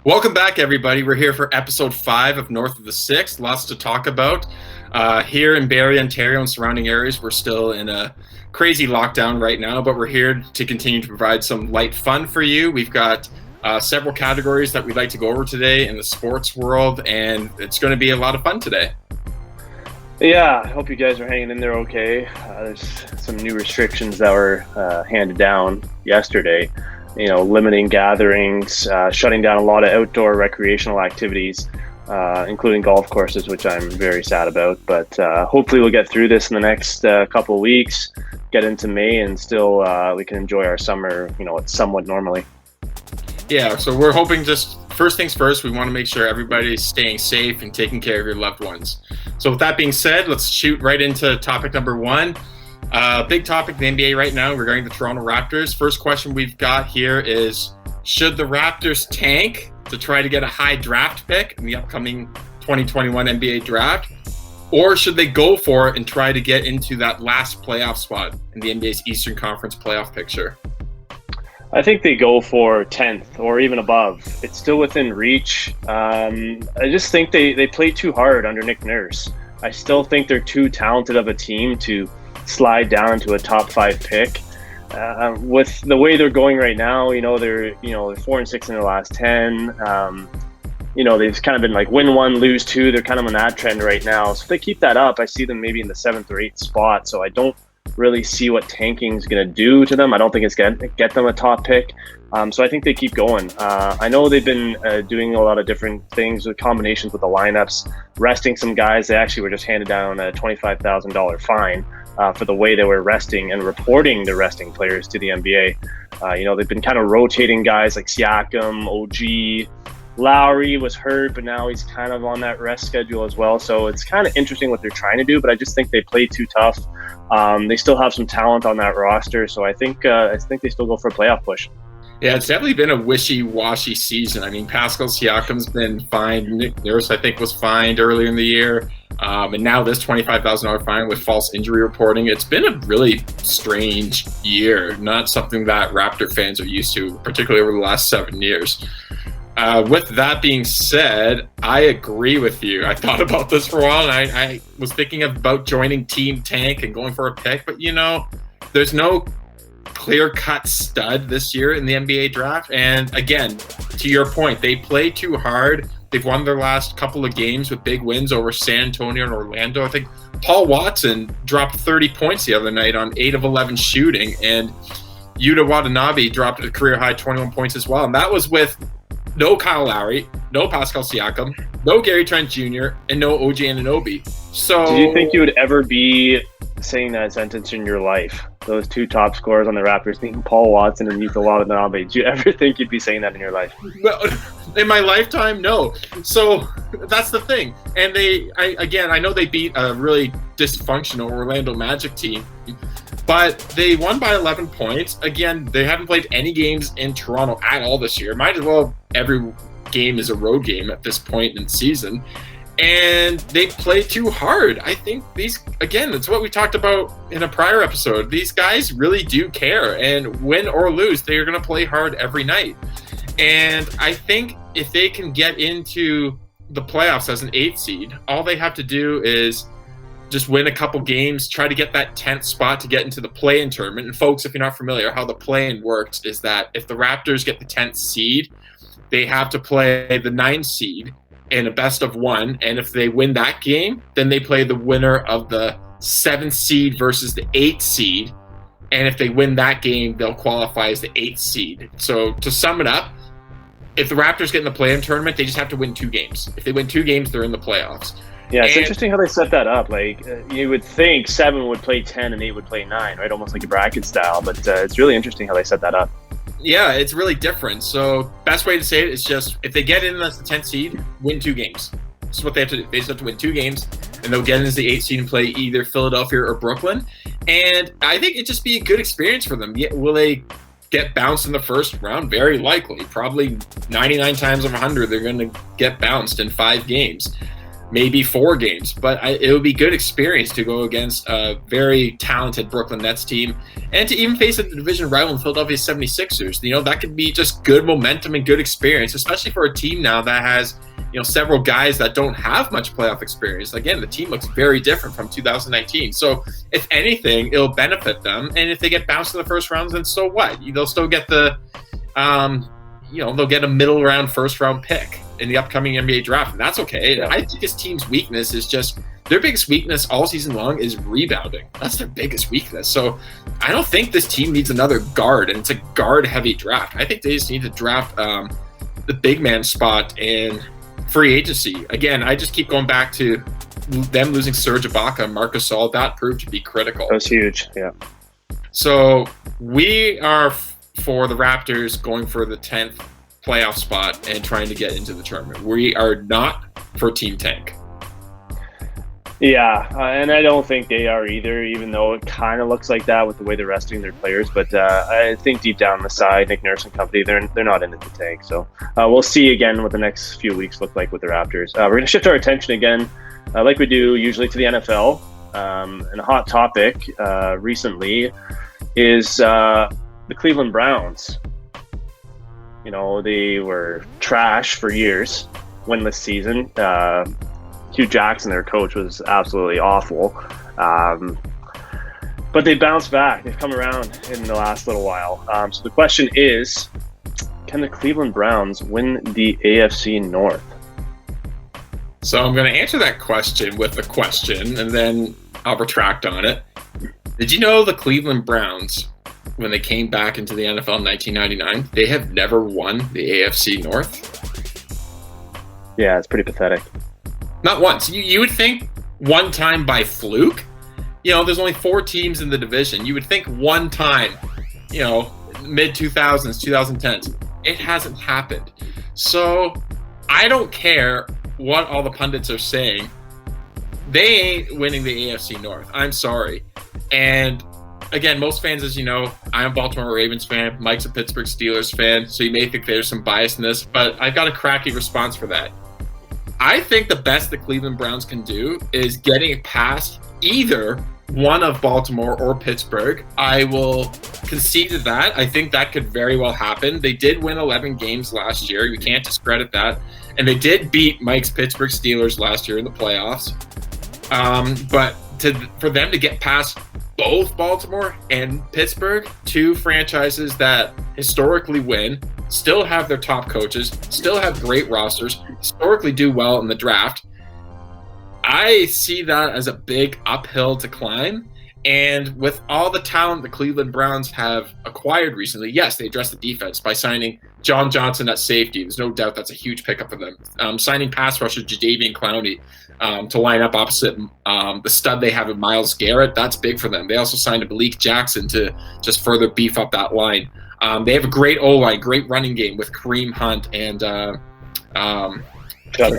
Welcome back, everybody. We're here for episode 5 of North of the Sixth. Lots to talk about. Here in Barrie, Ontario and surrounding areas, we're still in a crazy lockdown right now, but we're here to continue to provide some light fun for you. We've got several categories that we'd like to go over today in the sports world, and it's going to be a lot of fun today. Yeah, I hope you guys are hanging in there okay. There's some new restrictions that were handed down yesterday. Limiting gatherings, shutting down a lot of outdoor recreational activities, including golf courses, which I'm very sad about. But hopefully we'll get through this in the next couple of weeks, get into May, and still we can enjoy our summer, somewhat normally. Yeah, so we're hoping just first things first, we want to make sure everybody's staying safe and taking care of your loved ones. So with that being said, let's shoot right into topic number 1. Big topic in the NBA right now regarding the Toronto Raptors. First question we've got here is, should the Raptors tank to try to get a high draft pick in the upcoming 2021 NBA draft? Or should they go for it and try to get into that last playoff spot in the NBA's Eastern Conference playoff picture? I think they go for 10th or even above. It's still within reach. I just think they play too hard under Nick Nurse. I still think they're too talented of a team to slide down to a top 5 pick. With the way they're going right now, they're 4-6 in their last 10. They've kind of been like win 1, lose 2. They're kind of on that trend right now. So if they keep that up, I see them maybe in the 7th or 8th spot. So I don't really see what tanking is going to do to them. I don't think it's going to get them a top pick. So I think they keep going. I know they've been doing a lot of different things with combinations with the lineups, resting some guys. They actually were just handed down a $25,000 fine for the way they were resting and reporting the resting players to the NBA. They've been kind of rotating guys like Siakam, OG. Lowry was hurt, but now he's kind of on that rest schedule as well. So it's kind of interesting what they're trying to do, but I just think they play too tough. They still have some talent on that roster, so I think they still go for a playoff push. Yeah, it's definitely been a wishy-washy season. I mean, Pascal Siakam's been fined. Nick Nurse, I think, was fined earlier in the year. And now this $25,000 fine with false injury reporting. It's been a really strange year, not something that Raptor fans are used to, particularly over the last 7 years. With that being said, I agree with you. I thought about this for a while, and I was thinking about joining Team Tank and going for a pick. But, there's no clear-cut stud this year in the NBA draft. And again, to your point, they play too hard. They've won their last couple of games with big wins over San Antonio and Orlando. I think Paul Watson dropped 30 points the other night on 8 of 11 shooting, and Yuta Watanabe dropped a career-high 21 points as well. And that was with no Kyle Lowry, no Pascal Siakam, no Gary Trent Jr., and no OG Anunoby. So, do you think you would ever be saying that sentence in your life? Those 2 top scorers on the Raptors being Paul Watson and Yuta Watanabe. Do you ever think you'd be saying that in your life? Well, in my lifetime, no. So that's the thing. And I know they beat a really dysfunctional Orlando Magic team, but they won by 11 points. Again, they haven't played any games in Toronto at all this year. Might as well every game is a road game at this point in the season. And they play too hard. I think it's what we talked about in a prior episode. These guys really do care. And win or lose, they're going to play hard every night. And I think if they can get into the playoffs as an 8th seed, all they have to do is just win a couple games, try to get that 10th spot to get into the play-in tournament. And folks, if you're not familiar, how the play-in works is that if the Raptors get the 10th seed, they have to play the 9th seed in a best of 1, and if they win that game, then they play the winner of the 7th seed versus the 8th seed, and if they win that game, they'll qualify as the 8th seed. So to sum it up, if the Raptors get in the play-in tournament, they just have to win 2 games. If they win 2 games, they're in the playoffs. Yeah, it's interesting how they set that up. Like, you would think 7 would play 10 and 8 would play 9, right? Almost like a bracket style, but it's really interesting how they set that up. Yeah, it's really different. So best way to say it is just if they get in as the 10th seed, win 2 games. This is what they have to do. They just have to win 2 games, and they'll get in as the 8th seed and play either Philadelphia or Brooklyn. And I think it'd just be a good experience for them. Will they get bounced in the first round? Very likely. Probably 99 times of 100 they're going to get bounced in 5 games. maybe 4 games. But it would be good experience to go against a very talented Brooklyn Nets team and to even face a division rival in Philadelphia 76ers. You know, that could be just good momentum and good experience, especially for a team now that has, you know, several guys that don't have much playoff experience. Again, the team looks very different from 2019. So if anything, it'll benefit them. And if they get bounced in the first rounds, then so what? They'll still get the, they'll get a middle round, first round pick in the upcoming NBA draft. And that's okay. Yeah. I think this team's weakness is just their biggest weakness all season long is rebounding. That's their biggest weakness. So I don't think this team needs another guard, and it's a guard heavy draft. I think they just need to draft the big man spot in free agency. Again, I just keep going back to them losing Serge Ibaka and Marc Gasol. That proved to be critical. That was huge, yeah. So we are, for the Raptors, going for the 10th playoff spot and trying to get into the tournament. We are not for Team Tank. Yeah, and I don't think they are either, even though it kind of looks like that with the way they're resting their players. But I think deep down the side, Nick Nurse and company, they're not in it to tank. So we'll see again what the next few weeks look like with the Raptors. We're going to shift our attention again, like we do usually, to the NFL. And a hot topic recently is the Cleveland Browns. You know, they were trash for years, winless season. Hugh Jackson, their coach, was absolutely awful. But they bounced back. They've come around in the last little while. So the question is, can the Cleveland Browns win the AFC North? So I'm going to answer that question with a question, and then I'll retract on it. Did you know the Cleveland Browns, when they came back into the NFL in 1999, they have never won the AFC North? Yeah, it's pretty pathetic. Not once. You would think one time by fluke. You know, there's only 4 teams in the division. You would think one time, you know, mid-2000s, 2010s. It hasn't happened. So I don't care what all the pundits are saying. They ain't winning the AFC North. I'm sorry. And again, most fans, as you know, I'm a Baltimore Ravens fan. Mike's a Pittsburgh Steelers fan. So you may think there's some bias in this, but I've got a cracky response for that. I think the best the Cleveland Browns can do is getting past either one of Baltimore or Pittsburgh. I will concede to that. I think that could very well happen. They did win 11 games last year. You can't discredit that. And they did beat Mike's Pittsburgh Steelers last year in the playoffs. But for them to get past both Baltimore and Pittsburgh, 2 franchises that historically win, still have their top coaches, still have great rosters, historically do well in the draft, I see that as a big uphill to climb. And with all the talent the Cleveland Browns have acquired recently, yes, they addressed the defense by signing John Johnson at safety. There's no doubt that's a huge pickup for them. Signing pass rusher Jadeveon Clowney to line up opposite the stud they have in Myles Garrett, that's big for them. They also signed a Malik Jackson to just further beef up that line. They have a great O-line, great running game with Kareem Hunt and Chubb,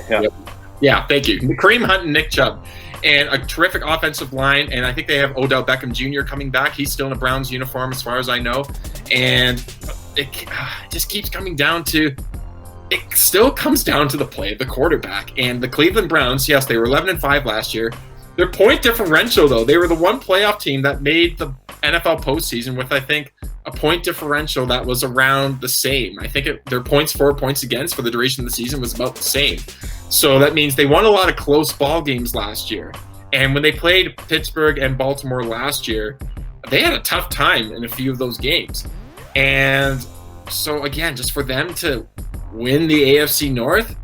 yeah, thank you. Kareem Hunt and Nick Chubb. And a terrific offensive line. And I think they have Odell Beckham Jr. coming back. He's still in a Browns uniform as far as I know. And it just keeps coming down to – it still comes down to the play of the quarterback. And the Cleveland Browns, yes, they were 11-5 last year. Their point differential, though, they were the one playoff team that made the NFL postseason with, I think, a point differential that was around the same. I think their points for, points against for the duration of the season was about the same. So that means they won a lot of close ball games last year. And when they played Pittsburgh and Baltimore last year, they had a tough time in a few of those games. And so, again, just for them to win the AFC North,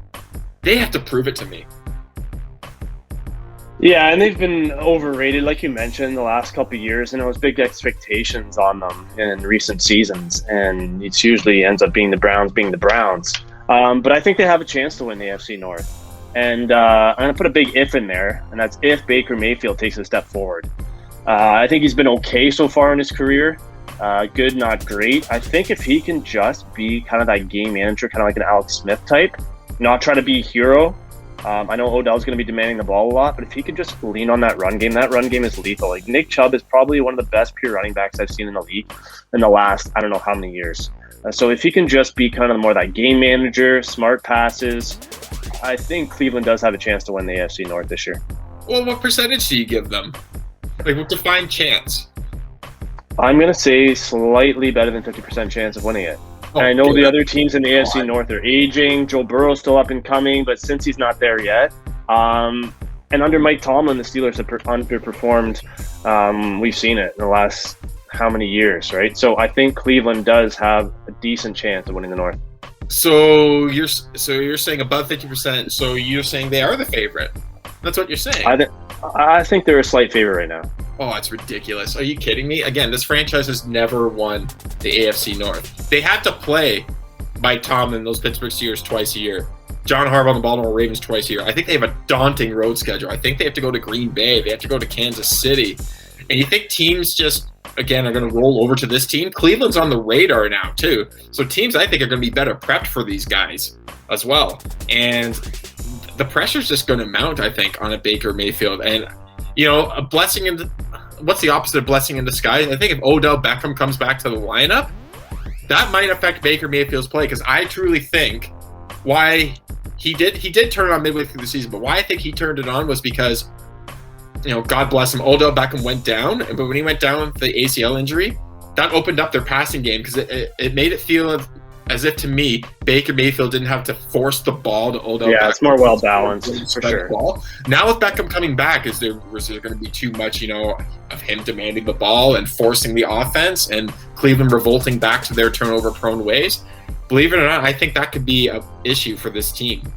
they have to prove it to me. Yeah, and they've been overrated, like you mentioned, the last couple of years, and it was big expectations on them in recent seasons, and it usually ends up being the Browns being the Browns. But I think they have a chance to win the AFC North. And I'm going to put a big if in there, and that's if Baker Mayfield takes a step forward. I think he's been okay so far in his career. Good, not great. I think if he can just be kind of that game manager, kind of like an Alex Smith type, not try to be a hero. I know Odell's going to be demanding the ball a lot, but if he could just lean on that run game is lethal. Like Nick Chubb is probably one of the best pure running backs I've seen in the league in the last, I don't know how many years. So if he can just be kind of more that game manager, smart passes, I think Cleveland does have a chance to win the AFC North this year. Well, what percentage do you give them? Like, what defined chance? I'm going to say slightly better than 50% chance of winning it. And I know the other teams in the AFC North are aging. Joe Burrow's still up and coming, but since he's not there yet, and under Mike Tomlin, the Steelers have underperformed. We've seen it in the last how many years, right? So I think Cleveland does have a decent chance of winning the North. So you're saying above 50%. So you're saying they are the favorite. That's what you're saying. I think they're a slight favorite right now. Oh, it's ridiculous. Are you kidding me? Again, this franchise has never won the AFC North. They had to play Mike Tomlin, those Pittsburgh Steelers, twice a year. John Harbaugh and the Baltimore Ravens twice a year. I think they have a daunting road schedule. I think they have to go to Green Bay. They have to go to Kansas City. And you think teams just, again, are going to roll over to this team? Cleveland's on the radar now, too. So teams, I think, are going to be better prepped for these guys as well. And the pressure's just going to mount, I think, on a Baker Mayfield. And, you know, a blessing in the... What's the opposite of blessing in disguise? I think if Odell Beckham comes back to the lineup, that might affect Baker Mayfield's play, because I truly think why he did turn it on midway through the season, but why I think he turned it on was because, you know, God bless him, Odell Beckham went down, but when he went down with the ACL injury, that opened up their passing game, because it made it feel as if, to me, Baker Mayfield didn't have to force the ball to Odell Beckham. Yeah, it's more well-balanced, for sure. Now with Beckham coming back, is there going to be too much, you know, of him demanding the ball and forcing the offense and Cleveland revolting back to their turnover-prone ways? Believe it or not, I think that could be an issue for this team.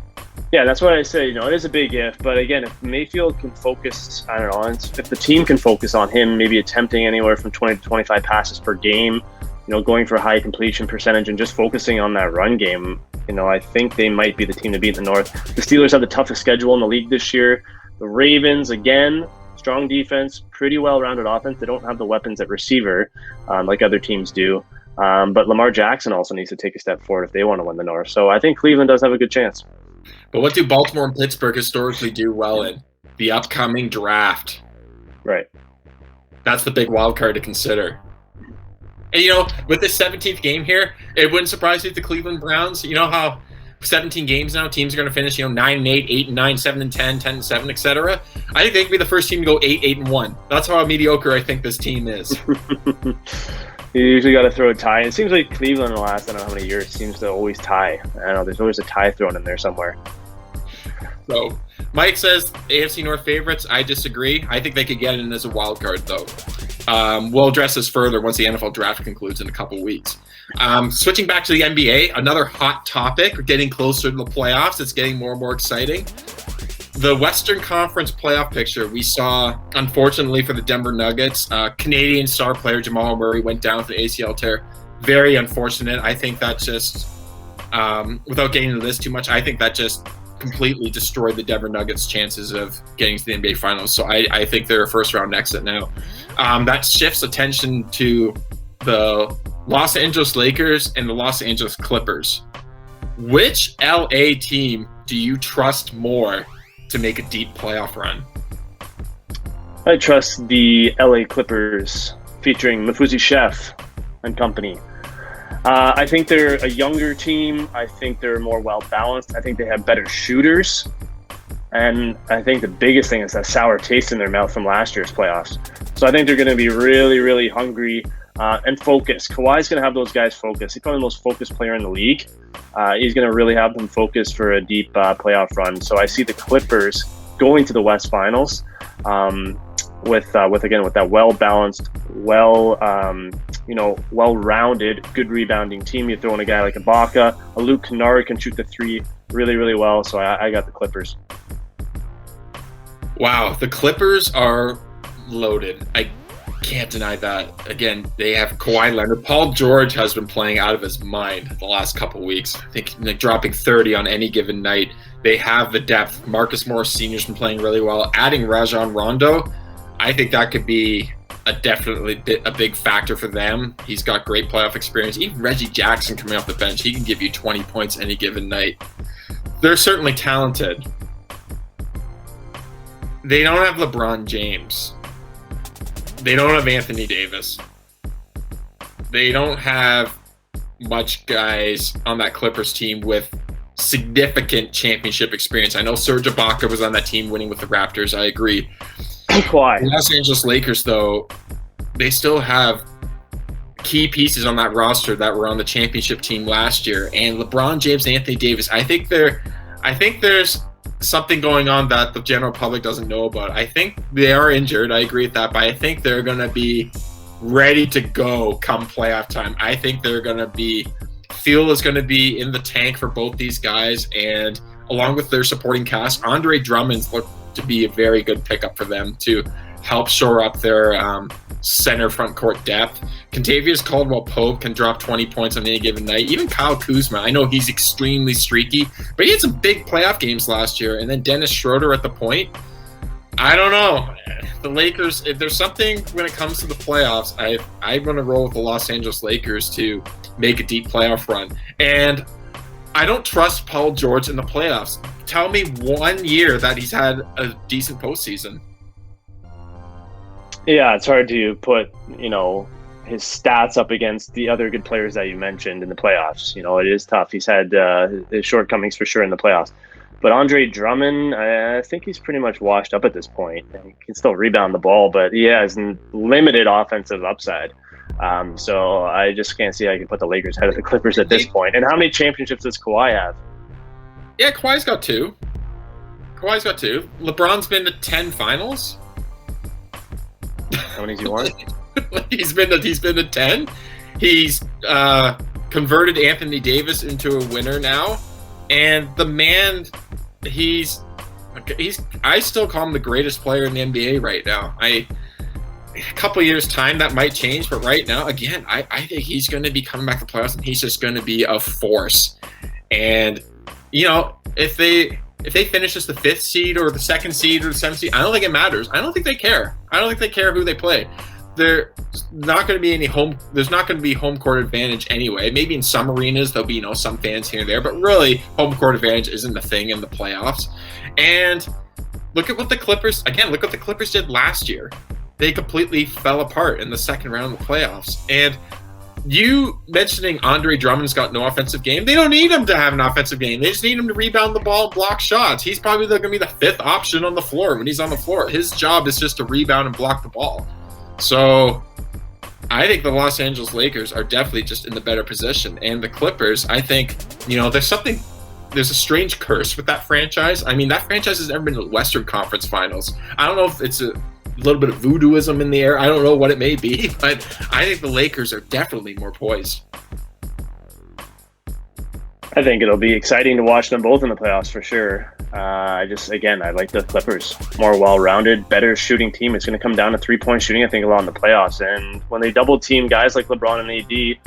Yeah, that's what I say. You know, it is a big if, but again, if Mayfield can focus, I don't know, if the team can focus on him, maybe attempting anywhere from 20 to 25 passes per game, you know, going for a high completion percentage and just focusing on that run game, you know, I think they might be the team to beat in the North. The Steelers have the toughest schedule in the league this year. The Ravens, again, strong defense, pretty well-rounded offense. They don't have the weapons at receiver like other teams do. But Lamar Jackson also needs to take a step forward if they want to win the North. So I think Cleveland does have a good chance. But what do Baltimore and Pittsburgh historically do well in? The upcoming draft. Right. That's the big wild card to consider. And, you know, with this 17th game here, it wouldn't surprise me if the Cleveland Browns, you know how 17 games now, teams are going to finish, you know, 9-8, 8-9, 7-10, 10-7, etc. I think they could be the first team to go 8-1. That's how mediocre I think this team is. You usually got to throw a tie. It seems like Cleveland in the last, I don't know how many years, seems to always tie. I don't know, there's always a tie thrown in there somewhere. So, Mike says AFC North favorites. I disagree. I think they could get in as a wild card, though. We'll address this further once the NFL draft concludes in a couple weeks. Switching back to the NBA, another hot topic. We're getting closer to the playoffs. It's getting more and more exciting. The Western Conference playoff picture we saw, unfortunately for the Denver Nuggets, Canadian star player Jamal Murray went down with an ACL tear. Very unfortunate. I think that just, without getting into this too much, I think that just completely destroyed the Denver Nuggets' chances of getting to the NBA Finals. So I think they're a first-round exit now. That shifts attention to the Los Angeles Lakers and the Los Angeles Clippers. Which LA team do you trust more to make a deep playoff run? I trust the LA Clippers featuring Mafuzi Chef and company. I think they're a younger team. I think they're more well-balanced. I think they have better shooters. And I think the biggest thing is that sour taste in their mouth from last year's playoffs. So I think they're going to be really, really hungry and focused. Kawhi's going to have those guys focused. He's probably the most focused player in the league. He's going to really have them focused for a deep playoff run. So I see the Clippers going to the West Finals with that well-balanced, well-rounded, good rebounding team. You throw in a guy like Ibaka, a Luke Kennard can shoot the three really, really well. So I got the Clippers. Wow, the Clippers are loaded. I can't deny that. Again, they have Kawhi Leonard. Paul George has been playing out of his mind the last couple weeks. I think dropping 30 on any given night. They have the depth. Marcus Morris Sr.'s been playing really well. Adding Rajon Rondo, I think that could be a big factor for them. He's got great playoff experience. Even Reggie Jackson coming off the bench, he can give you 20 points any given night. They're certainly talented. They don't have LeBron James. They don't have Anthony Davis. They don't have much guys on that Clippers team with significant championship experience. I know Serge Ibaka was on that team winning with the Raptors. I agree. Kawhi. The Los Angeles Lakers, though, they still have key pieces on that roster that were on the championship team last year. And LeBron James and Anthony Davis, I think there's something going on that the general public doesn't know about. I think they are injured. I agree with that, but I think they're going to be ready to go come playoff time. I think they're going to be fuel is going to be in the tank for both these guys, and along with their supporting cast, Andre Drummond's looked to be a very good pickup for them to help shore up their center front court depth. Kentavious Caldwell-Pope can drop 20 points on any given night. Even Kyle Kuzma, I know he's extremely streaky, but he had some big playoff games last year. And then Dennis Schroeder at the point. I don't know. The Lakers, if there's something when it comes to the playoffs, I'm going to roll with the Los Angeles Lakers to make a deep playoff run. And I don't trust Paul George in the playoffs. Tell me one year that he's had a decent postseason. Yeah, it's hard to put, his stats up against the other good players that you mentioned in the playoffs. It is tough. He's had his shortcomings for sure in the playoffs. But Andre Drummond, I think he's pretty much washed up at this point. He can still rebound the ball, but he has limited offensive upside. So I just can't see how you can put the Lakers ahead of the Clippers at this point. And how many championships does Kawhi have? Yeah, Kawhi's got two. LeBron's been to 10 finals. How many has he won? He's been to 10. He's converted Anthony Davis into a winner now. And the man, I still call him the greatest player in the NBA right now. A couple years time that might change, but right now, again, I think he's going to be coming back to playoffs, and he's just going to be a force. And if they finish as the 5th seed or the 2nd seed or the 7th seed, I don't think it matters. I don't think they care. I don't think they care who they play. There's not going to be home court advantage anyway. Maybe in some arenas there'll be some fans here and there, but really home court advantage isn't a thing in the playoffs. And look what the Clippers did last year. They completely fell apart in the second round of the playoffs. And you mentioning Andre Drummond's got no offensive game, they don't need him to have an offensive game. They just need him to rebound the ball and block shots. He's probably going to be the 5th option on the floor when he's on the floor. His job is just to rebound and block the ball. So I think the Los Angeles Lakers are definitely just in the better position. And the Clippers, I think, there's a strange curse with that franchise. I mean, that franchise has never been to the Western Conference Finals. I don't know if it's a little bit of voodooism in the air. I don't know what it may be, but I think the Lakers are definitely more poised. I think it'll be exciting to watch them both in the playoffs for sure. I like the Clippers. More well-rounded, better shooting team. It's going to come down to three-point shooting, I think, a lot in the playoffs. And when they double-team guys like LeBron and AD,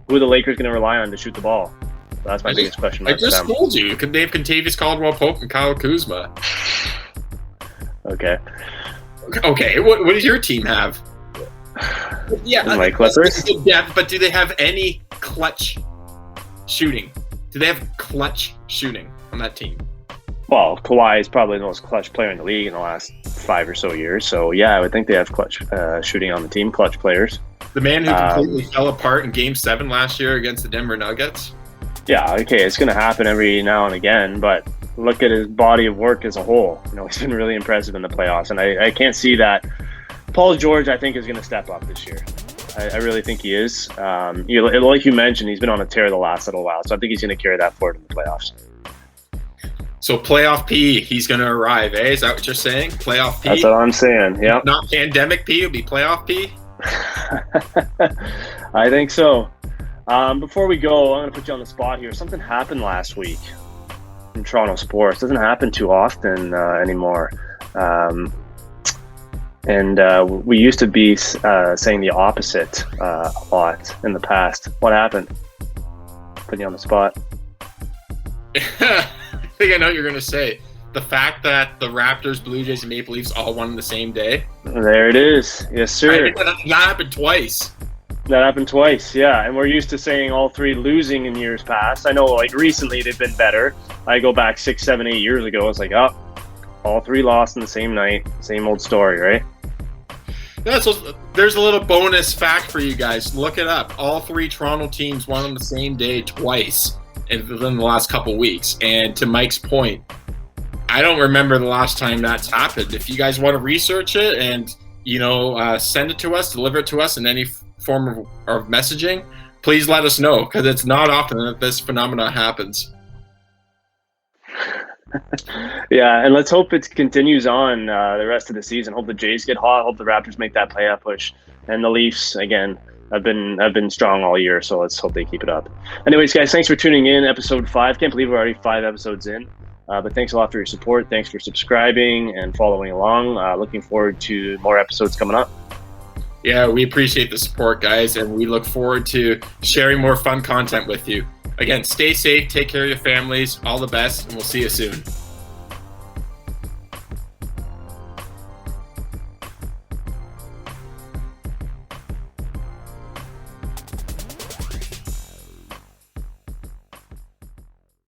who are the Lakers going to rely on to shoot the ball? So that's my biggest question. I just told you. They have Kentavious Caldwell-Pope and Kyle Kuzma. Okay. What does your team have? Yeah, my Clippers? Yeah, but do they have any clutch shooting? Do they have clutch shooting on that team? Well, Kawhi is probably the most clutch player in the league in the last 5 or so years. So, yeah, I would think they have clutch shooting on the team, clutch players. The man who completely fell apart in Game 7 last year against the Denver Nuggets? Yeah, okay, it's going to happen every now and again, but look at his body of work as a whole. He's been really impressive in the playoffs, and I can't see that. Paul George, I think, is going to step up this year. I really think he is. Like you mentioned, he's been on a tear the last little while, so I think he's going to carry that forward in the playoffs. So playoff P, he's going to arrive, eh? Is that what you're saying? Playoff P? That's what I'm saying, yeah. Not pandemic P, it'll be playoff P? I think so. Before we go, I'm going to put you on the spot here. Something happened last week in Toronto sports. Doesn't happen too often anymore. And we used to be saying the opposite a lot in the past. What happened? Putting you on the spot. I think I know what you're going to say. The fact that the Raptors, Blue Jays, and Maple Leafs all won the same day. There it is. Yes, sir. I think that happened twice. That happened twice, yeah. And we're used to saying all three losing in years past. I know, recently they've been better. I go back 6, 7, 8 years ago. It's like, all three lost in the same night. Same old story, right? Yeah, so there's a little bonus fact for you guys. Look it up. All three Toronto teams won on the same day twice. within the last couple weeks. And to Mike's point, I don't remember the last time that's happened. If you guys want to research it and send it to us, deliver it to us in any form of messaging, please let us know, because it's not often that this phenomenon happens. Yeah, and let's hope it continues on the rest of the season. Hope the Jays get hot. Hope the Raptors make that playoff push, and the Leafs again have been strong all year. So let's hope they keep it up. Anyways, guys, thanks for tuning in. Episode 5. Can't believe we're already 5 episodes in. But thanks a lot for your support. Thanks for subscribing and following along. Looking forward to more episodes coming up. Yeah, we appreciate the support, guys, and we look forward to sharing more fun content with you. Again, stay safe, take care of your families, all the best, and we'll see you soon.